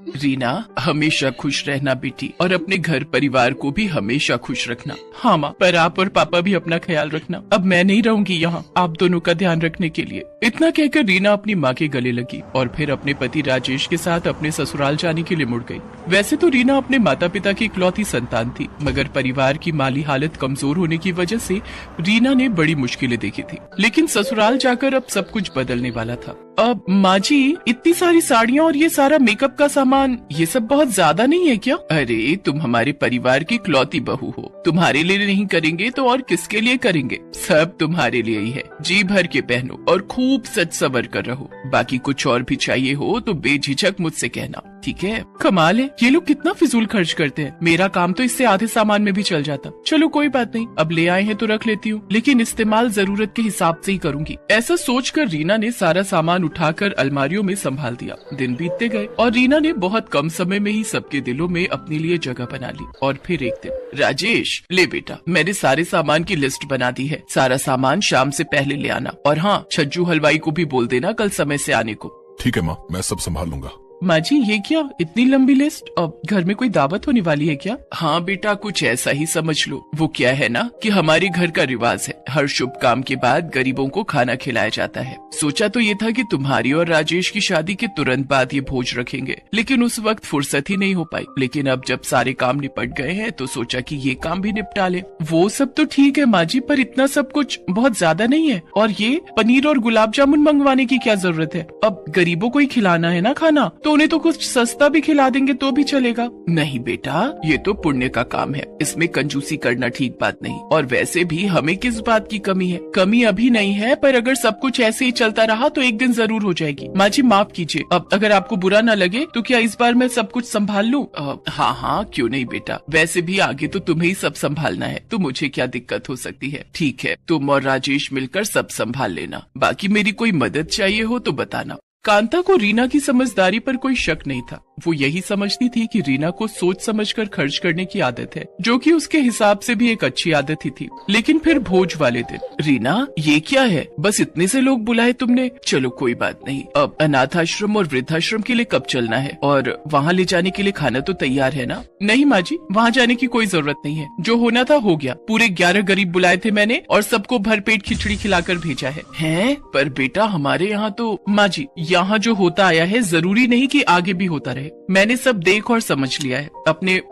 रीना, हमेशा खुश रहना बेटी, और अपने घर परिवार को भी हमेशा खुश रखना। हाँ माँ, पर आप और पापा भी अपना ख्याल रखना। अब मैं नहीं रहूंगी यहाँ आप दोनों का ध्यान रखने के लिए। इतना कहकर रीना अपनी माँ के गले लगी और फिर अपने पति राजेश के साथ अपने ससुराल जाने के लिए मुड़ गई। वैसे तो रीना अपने माता पिता की इकलौती संतान थी, मगर परिवार की माली हालत कमजोर होने की वजह से रीना ने बड़ी मुश्किलें देखी थी। लेकिन ससुराल जाकर अब सब कुछ बदलने वाला था। अब माँ जी, इतनी सारी साड़ियाँ और ये सारा मेकअप का सामान, ये सब बहुत ज्यादा नहीं है क्या? अरे तुम हमारे परिवार की इकलौती बहू हो, तुम्हारे लिए नहीं करेंगे तो और किसके लिए करेंगे? सब तुम्हारे लिए ही है। जी भर के पहनो और खूब सज सवर कर रहो। बाकी कुछ और भी चाहिए हो तो बेझिझक मुझसे कहना, ठीक है? कमाल है, ये लोग कितना फिजूल खर्च करते हैं। मेरा काम तो इससे आधे सामान में भी चल जाता। चलो कोई बात नहीं, अब ले आए हैं तो रख लेती हूँ, लेकिन इस्तेमाल जरूरत के हिसाब से ही करूंगी। ऐसा सोचकर रीना ने सारा सामान उठाकर अलमारियों में संभाल दिया। दिन बीतते गए और रीना ने बहुत कम समय में ही सबके दिलों में अपने लिए जगह बना ली। और फिर एक दिन, राजेश ले बेटा, मैंने सारे सामान की लिस्ट बना दी है, सारा सामान शाम से पहले ले आना। और हाँ, छज्जू हलवाई को भी बोल देना कल समय से आने को। ठीक है माँ, मैं सब संभाल लूंगा। माँ जी, ये क्या इतनी लंबी लिस्ट? अब घर में कोई दावत होने वाली है क्या? हाँ बेटा, कुछ ऐसा ही समझ लो। वो क्या है ना कि हमारे घर का रिवाज है, हर शुभ काम के बाद गरीबों को खाना खिलाया जाता है। सोचा तो ये था कि तुम्हारी और राजेश की शादी के तुरंत बाद ये भोज रखेंगे, लेकिन उस वक्त फुर्सत ही नहीं हो पाई। लेकिन अब जब सारे काम निपट गए हैं तो सोचा कि ये काम भी निपटा ले। वो सब तो ठीक है माँ जी, पर इतना सब कुछ बहुत ज्यादा नहीं है। और ये पनीर और गुलाब जामुन मंगवाने की क्या जरूरत है? अब गरीबों को ही खिलाना है ना खाना, तो उन्हें तो कुछ सस्ता भी खिला देंगे तो भी चलेगा। नहीं बेटा, ये तो पुण्य का काम है, इसमें कंजूसी करना ठीक बात नहीं। और वैसे भी हमें किस बात की कमी है? कमी अभी नहीं है, पर अगर सब कुछ ऐसे ही चलता रहा तो एक दिन जरूर हो जाएगी। माँ जी माफ कीजिए, अब अगर आपको बुरा न लगे तो क्या इस बार मैं सब कुछ संभाल लूँ? हाँ हाँ, क्यों नहीं बेटा, वैसे भी आगे तो तुम्हें ही सब संभालना है, तो मुझे क्या दिक्कत हो सकती है। ठीक है, तुम और राजेश मिलकर सब संभाल लेना, बाकी मेरी कोई मदद चाहिए हो तो बताना। कांता को रीना की समझदारी पर कोई शक नहीं था। वो यही समझती थी कि रीना को सोच समझकर खर्च करने की आदत है, जो कि उसके हिसाब से भी एक अच्छी आदत ही थी। लेकिन फिर भोज वाले दिन, रीना ये क्या है, बस इतने से लोग बुलाए तुमने? चलो कोई बात नहीं, अब अनाथ आश्रम और वृद्धाश्रम के लिए कब चलना है, और वहाँ ले जाने के लिए खाना तो तैयार है ना? नहीं माँ जी, वहाँ जाने की कोई जरूरत नहीं है, जो होना था हो गया। पूरे 11 गरीब बुलाए थे मैंने और सबको भरपेट खिचड़ी खिलाकर भेजा है। हैं? पर बेटा हमारे यहाँ तो, माँ जी यहाँ जो होता आया है जरूरी नहीं कि आगे भी होता रहे। मैंने सब देख और समझ लिया है।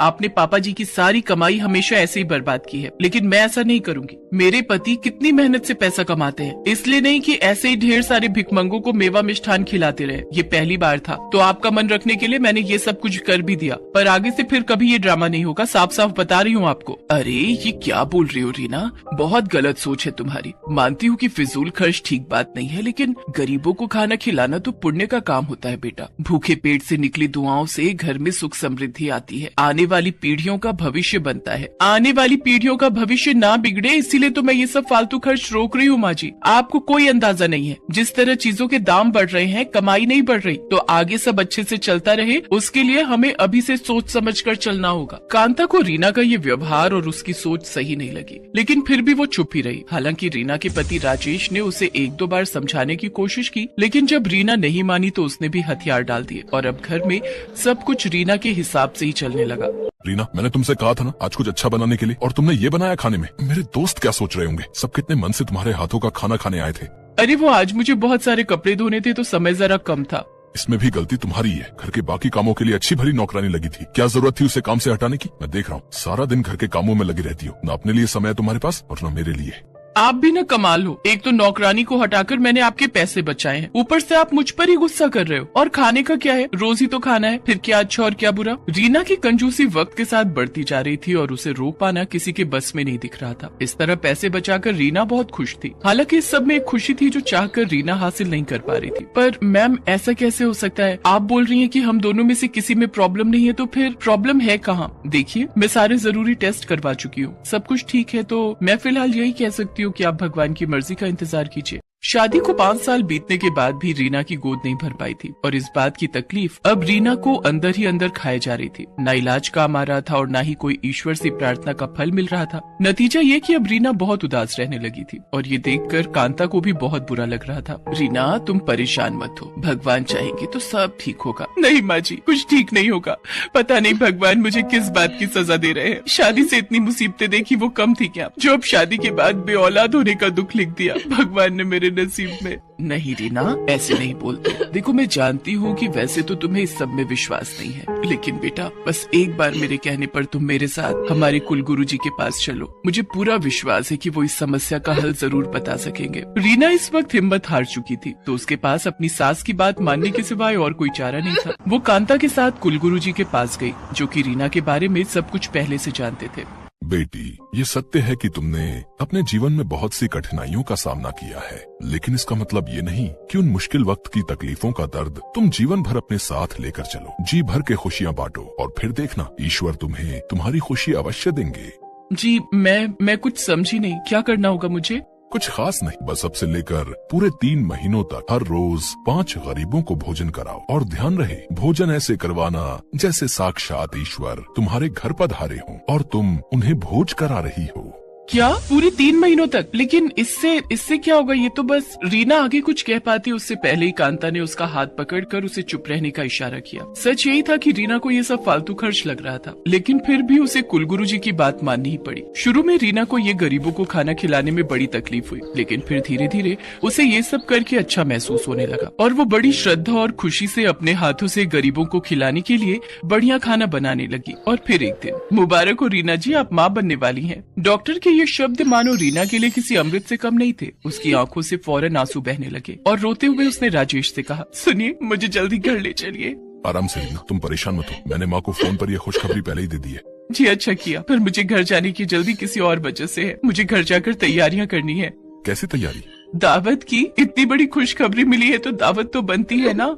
आपने पापा जी की सारी कमाई हमेशा ऐसे ही बर्बाद की है, लेकिन मैं ऐसा नहीं करूंगी। मेरे पति कितनी मेहनत से पैसा कमाते हैं, इसलिए नहीं कि ऐसे ही ढेर सारे भिखमंगों को मेवा मिष्ठान खिलाते रहे। ये पहली बार था, तो आपका मन रखने के लिए मैंने ये सब कुछ कर भी दिया, पर आगे से फिर कभी ये ड्रामा नहीं होगा, साफ साफ बता रही हूँ आपको। अरे ये क्या बोल रही हो रीना, बहुत गलत सोच है तुम्हारी। मानती हूँ कि फिजूल खर्च ठीक बात नहीं है, लेकिन गरीबों को खाना खिलाना तो पुण्य का काम होता है बेटा। भूखे पेट से निकली दुआओं से घर में सुख समृद्धि आती है, आने वाली पीढ़ियों का भविष्य बनता है। आने वाली पीढ़ियों का भविष्य ना बिगड़े, इसीलिए तो मैं ये सब फालतू खर्च रोक रही हूँ माँ जी। आपको कोई अंदाजा नहीं है, जिस तरह चीजों के दाम बढ़ रहे हैं, कमाई नहीं बढ़ रही, तो आगे सब अच्छे से चलता रहे उसके लिए हमें अभी से सोच समझ कर चलना होगा। कांता को रीना का ये व्यवहार और उसकी सोच सही नहीं लगी, लेकिन फिर भी वो चुप ही रही। हालांकि रीना के पति राजेश ने उसे 1-2 बार समझाने की कोशिश की, लेकिन जब रीना नहीं मानी तो उसने भी हथियार डाल दिए और अब घर में सब कुछ रीना के हिसाब से ही चलने लगा। रीना, मैंने तुमसे कहा था ना आज कुछ अच्छा बनाने के लिए, और तुमने ये बनाया खाने में। मेरे दोस्त क्या सोच रहे होंगे? सब कितने मन से तुम्हारे हाथों का खाना खाने आए थे। अरे वो आज मुझे बहुत सारे कपड़े धोने थे तो समय जरा कम था। इसमें भी गलती तुम्हारी है। घर के बाकी कामों के लिए अच्छी भली नौकरानी लगी थी, क्या जरूरत थी उसे काम से हटाने की? मैं देख रहा हूँ सारा दिन घर के कामों में लगी रहती हो, न अपने लिए समय है तुम्हारे पास और न मेरे लिए। आप भी न कमाल हो, एक तो नौकरानी को हटाकर मैंने आपके पैसे बचाए हैं, ऊपर से आप मुझ पर ही गुस्सा कर रहे हो। और खाने का क्या है, रोज ही तो खाना है, फिर क्या अच्छा और क्या बुरा। रीना की कंजूसी वक्त के साथ बढ़ती जा रही थी और उसे रोक पाना किसी के बस में नहीं दिख रहा था। इस तरह पैसे बचाकर रीना बहुत खुश थी। हालांकि इस सब में एक खुशी थी जो चाहकर रीना हासिल नहीं कर पा रही थी। पर मैम ऐसा कैसे हो सकता है? आप बोल रही है कि हम दोनों में से किसी में प्रॉब्लम नहीं है, तो फिर प्रॉब्लम है कहाँ? देखिए मैं सारे जरूरी टेस्ट करवा चुकी हूँ, सब कुछ ठीक है, तो मैं फिलहाल यही कह सकती हूँ कि आप भगवान की मर्जी का इंतजार कीजिए। शादी को 5 साल बीतने के बाद भी रीना की गोद नहीं भर पाई थी और इस बात की तकलीफ अब रीना को अंदर ही अंदर खाए जा रही थी। ना इलाज काम आ रहा था और ना ही कोई ईश्वर से प्रार्थना का फल मिल रहा था। नतीजा ये कि अब रीना बहुत उदास रहने लगी थी और ये देखकर कांता को भी बहुत बुरा लग रहा था। रीना, तुम परेशान मत हो, भगवान चाहेंगे तो सब ठीक होगा। नहीं माँ जी, कुछ ठीक नहीं होगा। पता नहीं भगवान मुझे किस बात की सजा दे रहे हैं। शादी से इतनी मुसीबतें देखी वो कम थी क्या, जो अब शादी के बाद बेऔलाद होने का दुख लिख दिया भगवान ने मेरे नसीब में। नहीं रीना, ऐसे नहीं बोलते। देखो, मैं जानती हूँ कि वैसे तो तुम्हें इस सब में विश्वास नहीं है, लेकिन बेटा बस एक बार मेरे कहने पर तुम मेरे साथ हमारे कुलगुरु जी के पास चलो। मुझे पूरा विश्वास है कि वो इस समस्या का हल जरूर बता सकेंगे। रीना इस वक्त हिम्मत हार चुकी थी, तो उसके पास अपनी सास की बात मानने के सिवाय और कोई चारा नहीं था। वो कांता के साथ कुलगुरु जी के पास गई, जो कि रीना के बारे में सब कुछ पहले से जानते थे। बेटी, ये सत्य है कि तुमने अपने जीवन में बहुत सी कठिनाइयों का सामना किया है, लेकिन इसका मतलब ये नहीं कि उन मुश्किल वक्त की तकलीफों का दर्द तुम जीवन भर अपने साथ लेकर चलो। जी भर के खुशियाँ बांटो और फिर देखना, ईश्वर तुम्हें तुम्हारी खुशी अवश्य देंगे। जी, मैं कुछ समझी नहीं, क्या करना होगा मुझे? कुछ खास नहीं, बस अब से लेकर पूरे 3 महीनों तक हर रोज 5 गरीबों को भोजन कराओ और ध्यान रहे, भोजन ऐसे करवाना जैसे साक्षात ईश्वर तुम्हारे घर पधारे हों और तुम उन्हें भोज करा रही हो। क्या पूरे 3 महीनों तक? लेकिन इससे क्या होगा? ये तो बस रीना आगे कुछ कह पाती उससे पहले ही कांता ने उसका हाथ पकड़कर उसे चुप रहने का इशारा किया। सच यही था कि रीना को ये सब फालतू खर्च लग रहा था, लेकिन फिर भी उसे कुलगुरु जी की बात माननी ही पड़ी। शुरू में रीना को ये गरीबों को खाना खिलाने में बड़ी तकलीफ हुई, लेकिन फिर धीरे धीरे उसे ये सब करके अच्छा महसूस होने लगा और वो बड़ी श्रद्धा और खुशी से अपने हाथों से गरीबों को खिलाने के लिए बढ़िया खाना बनाने लगी। और फिर एक दिन, मुबारक हो रीना जी, आप माँ बनने वाली है। डॉक्टर के ये शब्द मानो रीना के लिए किसी अमृत से कम नहीं थे। उसकी आंखों से फौरन आंसू बहने लगे और रोते हुए उसने राजेश से कहा, सुनिए, मुझे जल्दी घर ले चलिए। आराम से रीना, तुम परेशान मत हो, मैंने माँ को फोन पर यह खुशखबरी पहले ही दे दी है। जी अच्छा किया, पर मुझे घर जाने की जल्दी किसी और वजह से है। मुझे घर जाकर तैयारियां करनी है। कैसी तैयारी? दावत की। इतनी बड़ी खुशखबरी मिली है तो दावत तो बनती है ना।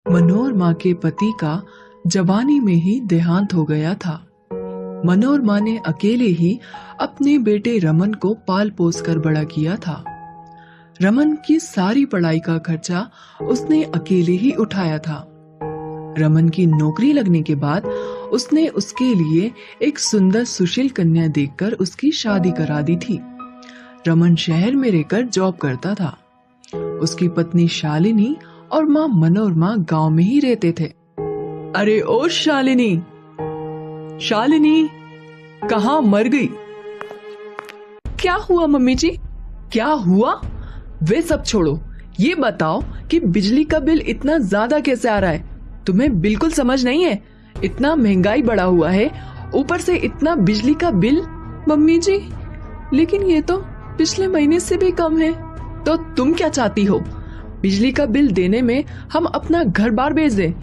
मनोरमा के पति का जवानी में ही देहांत हो गया था। मनोरमा ने अकेले ही अपने बेटे रमन को पाल पोस कर बड़ा किया था। रमन की सारी पढ़ाई का खर्चा उसने अकेले ही उठाया था। रमन की नौकरी लगने के बाद उसने उसके लिए एक सुंदर सुशील कन्या देखकर उसकी शादी करा दी थी। रमन शहर में रहकर जॉब करता था। उसकी पत्नी शालिनी और माँ मनोरमा गांव में ही रहते थे। अरे ओ शालिनी, शालिनी कहाँ मर गई? क्या हुआ मम्मी जी? क्या हुआ? वे सब छोड़ो, ये बताओ कि बिजली का बिल इतना ज्यादा कैसे आ रहा है? तुम्हें बिल्कुल समझ नहीं है? इतना महंगाई बढ़ा हुआ है, ऊपर से इतना बिजली का बिल। मम्मी जी, लेकिन ये तो पिछले महीने से भी कम है। तो तुम क्या चाहती हो? बिजली का बिल देने में हम अपना घर बार बेच दें?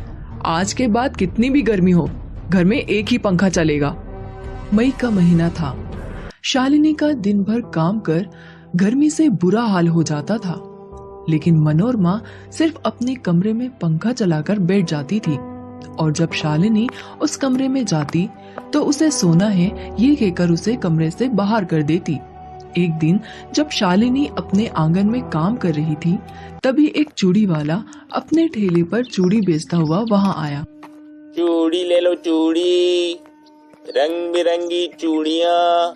आज के बाद कितनी भी गर्मी हो, घर में एक ही पंखा चलेगा। मई का महीना था। शालिनी का दिन भर काम कर गर्मी से बुरा हाल हो जाता था, लेकिन मनोरमा सिर्फ अपने कमरे में पंखा चलाकर बैठ जाती थी और जब शालिनी उस कमरे में जाती तो उसे सोना है ये कहकर उसे कमरे से बाहर कर देती। एक दिन जब शालिनी अपने आंगन में काम कर रही थी, तभी एक चूड़ी वाला अपने ठेले पर चूड़ी बेचता हुआ वहां आया। चूड़ी ले लो, चूड़ी, रंग बिरंगी चूड़ियाँ।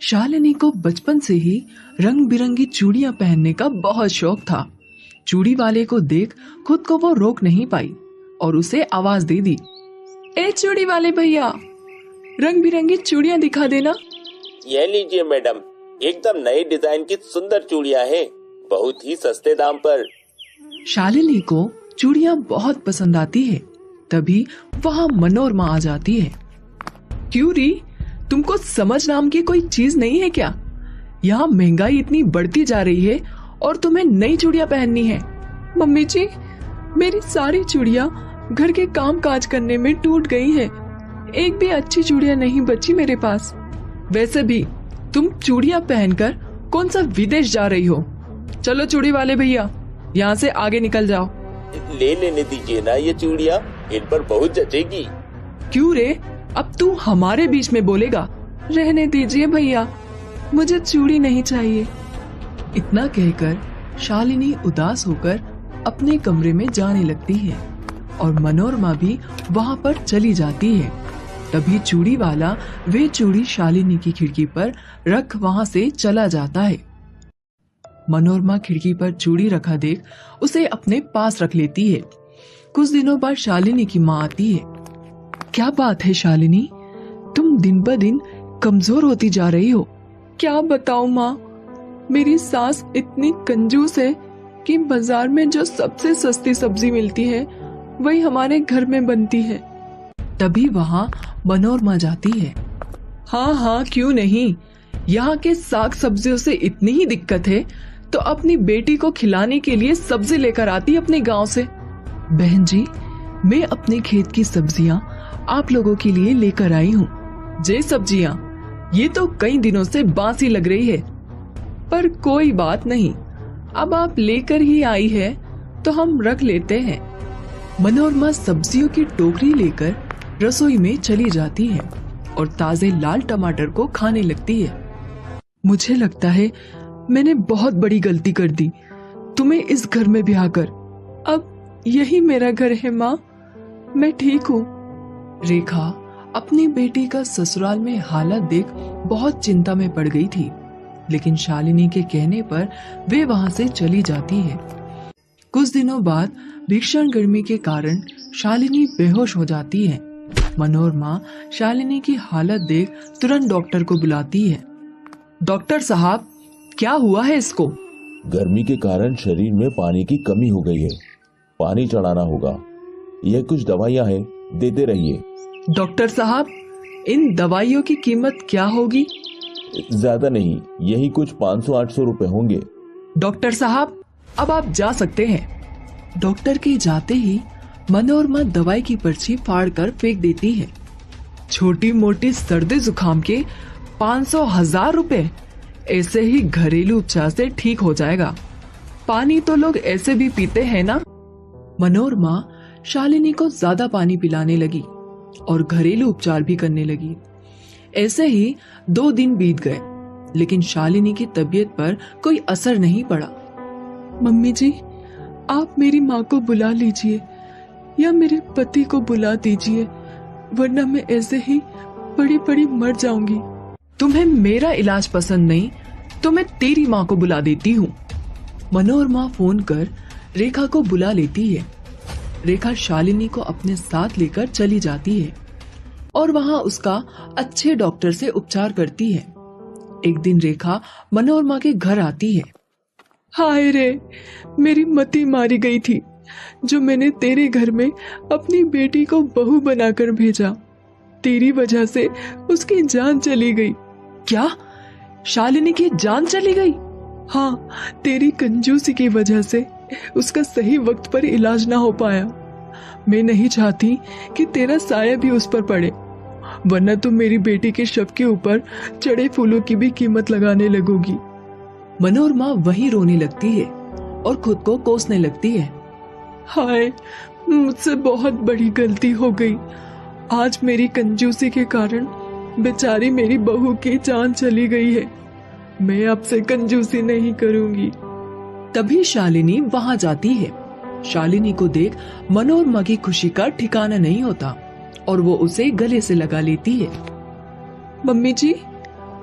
शालिनी को बचपन से ही रंग बिरंगी चूड़ियाँ पहनने का बहुत शौक था। चूड़ी वाले को देख खुद को वो रोक नहीं पाई और उसे आवाज दे दी, ए चूड़ी वाले भैया, रंग बिरंगी चूड़ियाँ दिखा देना। ये लीजिए मैडम, एकदम नए डिजाइन की सुंदर चूड़ियाँ हैं, बहुत ही सस्ते दाम पर। शालिनी को चूड़ियाँ बहुत पसंद आती है। तभी वहाँ मनोरमा आ जाती है। क्यों री, तुमको समझ नाम की कोई चीज नहीं है क्या? यहाँ महंगाई इतनी बढ़ती जा रही है और तुम्हें नई चूड़ियाँ पहननी है। मम्मी जी, मेरी सारी चूड़ियाँ घर के काम काज करने में टूट गई हैं। एक भी अच्छी चूड़ियाँ नहीं बची मेरे पास। वैसे भी तुम चूड़ियाँ पहनकर कौन सा विदेश जा रही हो? चलो चूड़ी वाले भैया, यहाँ से आगे निकल जाओ। ले लेने दीजिए ना ये चूड़ियाँ, इन पर बहुत जचेगी। क्यों रे, अब तू हमारे बीच में बोलेगा? रहने दीजिए भैया, मुझे चूड़ी नहीं चाहिए। इतना कहकर शालिनी उदास होकर अपने कमरे में जाने लगती है और मनोरमा भी वहां पर चली जाती है। तभी चूड़ी वाला वे चूड़ी शालिनी की खिड़की पर रख वहां से चला जाता है। मनोरमा खिड़की पर चूड़ी रखा देख उसे अपने पास रख लेती है। कुछ दिनों बाद शालिनी की माँ आती है। क्या बात है शालिनी, तुम दिन ब दिन कमजोर होती जा रही हो। क्या बताऊं माँ, मेरी सास इतनी कंजूस है कि बाजार में जो सबसे सस्ती सब्जी मिलती है वही हमारे घर में बनती है। तभी वहाँ मनोरमा जाती है। हाँ हाँ क्यों नहीं, यहाँ के साग सब्जियों से इतनी ही दिक्कत है तो अपनी बेटी को खिलाने के लिए सब्जी लेकर आती अपने गांव से। बहन जी, मैं अपने खेत की सब्जियां आप लोगों के लिए लेकर आई हूँ। ये सब्जियां ये तो कई दिनों से बासी लग रही है, पर कोई बात नहीं, अब आप लेकर ही आई है तो हम रख लेते हैं। मनोरमा सब्जियों की टोकरी लेकर रसोई में चली जाती है और ताजे लाल टमाटर को खाने लगती है। मुझे लगता है मैंने बहुत बड़ी गलती कर दी तुम्हें इस घर में ब्याहकर। अब यही मेरा घर है माँ, मैं ठीक हूँ। रेखा अपनी बेटी का ससुराल में हालत देख बहुत चिंता में पड़ गई थी, लेकिन शालिनी के कहने पर वे वहां से चली जाती है। कुछ दिनों बाद भीषण गर्मी के कारण शालिनी बेहोश हो जाती है। मनोरमा शालिनी की हालत देख तुरंत डॉक्टर को बुलाती है। डॉक्टर साहब, क्या हुआ है इसको? गर्मी के कारण शरीर में पानी की कमी हो गई है, पानी चढ़ाना होगा। यह कुछ दवाइयाँ हैं, देते रहिए। डॉक्टर साहब, इन दवाइयों की कीमत क्या होगी? ज्यादा नहीं, यही कुछ 500-800 रुपए होंगे। डॉक्टर साहब, अब आप जा सकते हैं। डॉक्टर के जाते ही मनोरमा दवाई की पर्ची फाड़ कर फेंक देती है। छोटी मोटी सर्दी जुकाम के 500,000 रुपए, ऐसे ही घरेलू उपचार से ठीक हो जाएगा। पानी तो लोग ऐसे भी पीते हैं ना। मनोरमा शालिनी को ज्यादा पानी पिलाने लगी और घरेलू उपचार भी करने लगी। ऐसे ही 2 दिन बीत गए, लेकिन शालिनी की तबीयत पर कोई असर नहीं पड़ा। मम्मी जी, आप मेरी माँ को बुला लीजिए या मेरे पति को बुला दीजिए, वरना मैं ऐसे ही बड़ी बड़ी मर जाऊंगी। तुम्हें मेरा इलाज पसंद नहीं तो मैं तेरी माँ को बुला देती हूँ। मनोरमा फोन कर रेखा को बुला लेती है। रेखा शालिनी को अपने साथ लेकर चली जाती है और वहां उसका अच्छे डॉक्टर से उपचार करती है। एक दिन रेखा मनोरमा के घर आती है। हाय रे, मेरी मती मारी गई थी जो मैंने तेरे घर में अपनी बेटी को बहू बनाकर भेजा। तेरी वजह से उसकी जान चली गई। क्या? शालिनी की जान चली गई? हाँ, तेरी कंजूसी की वजह से उसका सही वक्त पर इलाज ना हो पाया। मैं नहीं चाहती कि तेरा साया भी उस पर पड़े, वरना तुम मेरी बेटी के शव के ऊपर चढ़े फूलों की भी कीमत लगाने लगोगी। मनोरमा वहीं रोने लगती है और खुद को कोसने लगती है। हाय, मुझसे बहुत बड़ी गलती हो गई। आज मेरी कंजूसी के कारण बेचारी मेरी बहू की जान चली गई है। मैं अब से कंजूसी नहीं करूंगी। तभी शालिनी वहां जाती है। शालिनी को देख मनोरमा की खुशी का ठिकाना नहीं होता और वो उसे गले से लगा लेती है। मम्मी जी,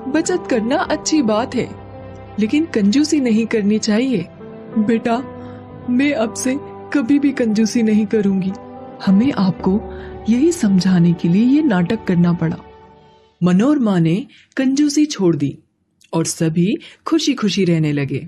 बचत करना अच्छी बात है, लेकिन कंजूसी नहीं करनी चाहिए। बेटा, मैं अब से कभी भी कंजूसी नहीं करूंगी। हमें आपको यही समझाने के लिए ये नाटक करना पड़ा। मनोरमा ने कंजूसी छोड़ दी और सभी खुशी खुशी रहने लगे।